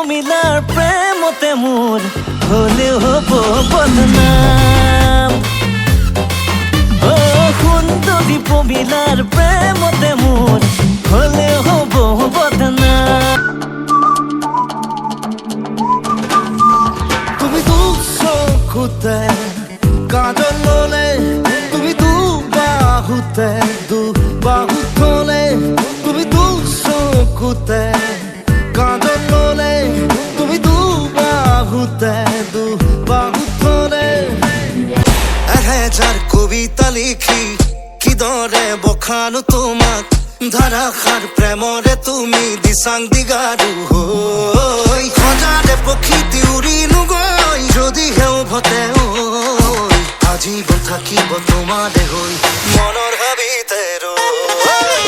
পমিলাৰ প্ৰেমতে মোৰ হলেও হব বদনাম সুন্দৰী পমিলাৰ প্ৰেমতে মোৰ হলেও হব বদনাম তুমি দু চকুতে কাজল ললে তুমি দু বাহুতে তুমি দু চকুতে কাজল ললে তুমি দু বাহুতে এহেজাৰ কবিতা লিখি কিদৰে বখানো তোমাক ধাৰাসাৰ প্ৰেমৰে তুমি দিচাং দিগাৰু হৈ সজাৰে প্ৰকৃতি উৰি নুগৈ যদিহে উভতে আজীৱন থাকিব তোমাৰে হৈ মনৰ হাবিতে ৰৈ